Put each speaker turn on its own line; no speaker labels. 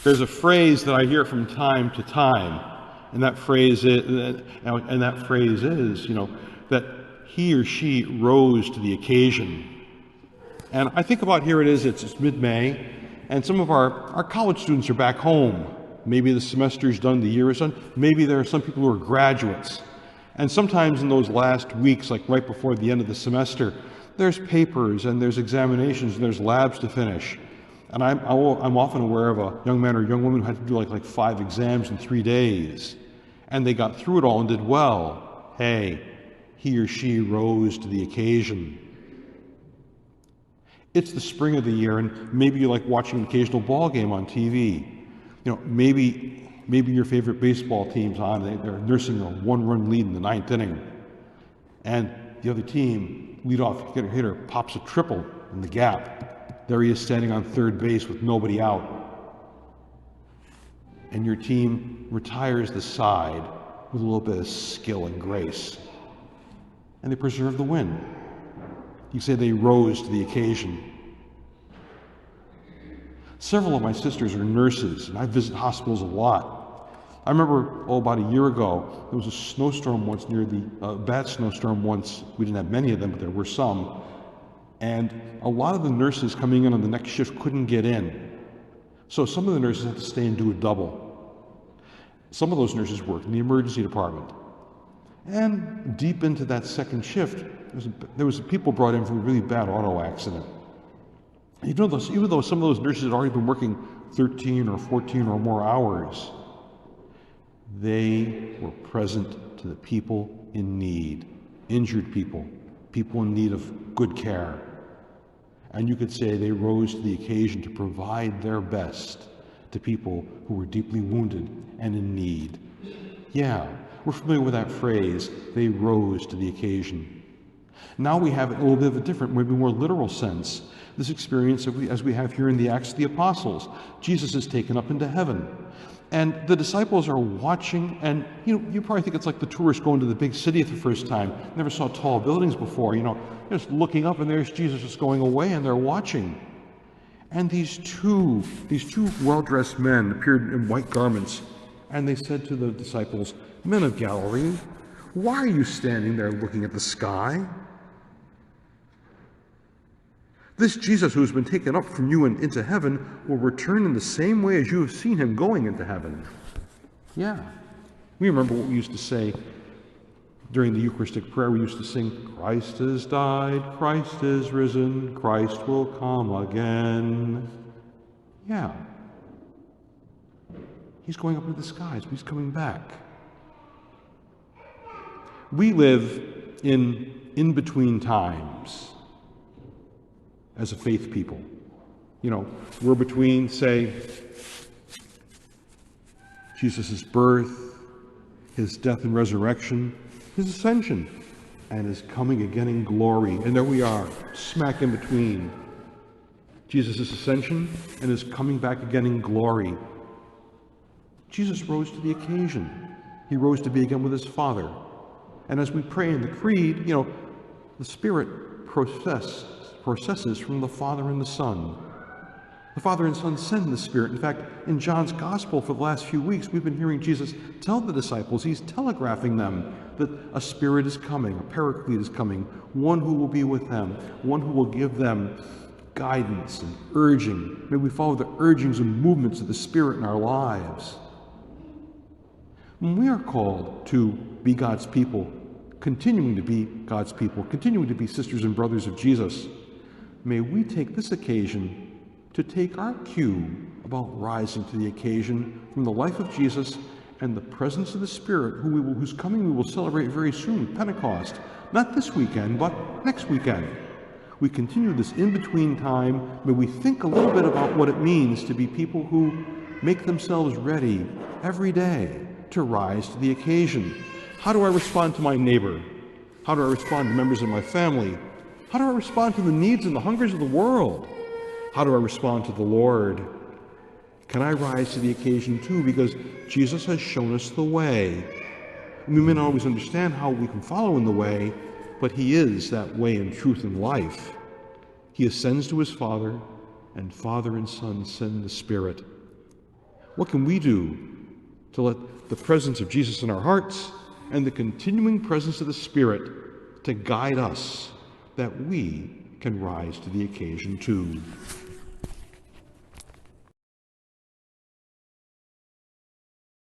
There's a phrase that I hear from time to time, and that phrase is, that he or she rose to the occasion. And I think about here it's mid-May, and some of our college students are back home. Maybe the semester's done, the year is done. Maybe there are some people who are graduates. And sometimes in those last weeks, like right before the end of the semester, there's papers and there's examinations and there's labs to finish. And I'm often aware of a young man or young woman who had to do like 5 exams in 3 days. And they got through it all and did well. Hey, he or she rose to the occasion. It's the spring of the year, and maybe you like watching an occasional ball game on TV. Maybe your favorite baseball team's on. They're nursing a 1-run lead in the 9th inning. And the other team, leadoff hitter, pops a triple in the gap. There he is standing on third base with nobody out. And your team retires the side with a little bit of skill and grace. And they preserve the win. You say they rose to the occasion. Several of my sisters are nurses, and I visit hospitals a lot. I remember, about a year ago, there was a snowstorm once bad snowstorm once. We didn't have many of them, but there were some. And a lot of the nurses coming in on the next shift couldn't get in. So some of the nurses had to stay and do a double. Some of those nurses worked in the emergency department. And deep into that second shift, there was people brought in from a really bad auto accident. Even though some of those nurses had already been working 13 or 14 or more hours, they were present to the people in need, injured people, people in need of good care. And you could say they rose to the occasion to provide their best to people who were deeply wounded and in need. Yeah, we're familiar with that phrase, they rose to the occasion. Now we have it in a little bit of a different, maybe more literal sense. This experience as we have here in the Acts of the Apostles. Jesus is taken up into heaven. And the disciples are watching, and you probably think it's like the tourists going to the big city for the first time. Never saw tall buildings before, just looking up and there's Jesus just going away and they're watching. And these two well-dressed men appeared in white garments, and they said to the disciples, "Men of Galilee, why are you standing there looking at the sky? This Jesus who has been taken up from you and into heaven will return in the same way as you have seen him going into heaven." Yeah. We remember what we used to say during the Eucharistic prayer. We used to sing, "Christ has died, Christ is risen, Christ will come again." Yeah. He's going up into the skies, but he's coming back. We live in between times as a faith people. We're between, say, Jesus' birth, his death and resurrection, his ascension, and his coming again in glory. And there we are, smack in between Jesus' ascension and his coming back again in glory. Jesus rose to the occasion. He rose to be again with his Father. And as we pray in the Creed, the Spirit processes from the Father and the Son. The Father and Son send the Spirit. In fact, in John's Gospel for the last few weeks, we've been hearing Jesus tell the disciples, he's telegraphing them that a Spirit is coming, a Paraclete is coming, one who will be with them, one who will give them guidance and urging. May we follow the urgings and movements of the Spirit in our lives. When we are called to be God's people, continuing to be God's people, continuing to be sisters and brothers of Jesus, may we take this occasion to take our cue about rising to the occasion from the life of Jesus and the presence of the Spirit, whose coming we will celebrate very soon, Pentecost. Not this weekend, but next weekend. We continue this in-between time. May we think a little bit about what it means to be people who make themselves ready every day to rise to the occasion. How do I respond to my neighbor? How do I respond to members of my family? How do I respond to the needs and the hungers of the world? How do I respond to the Lord? Can I rise to the occasion too? Because Jesus has shown us the way. And we may not always understand how we can follow in the way, but he is that way and truth and life. He ascends to his Father, and Father and Son send the Spirit. What can we do to let the presence of Jesus in our hearts and the continuing presence of the Spirit to guide us, that we can rise to the occasion too?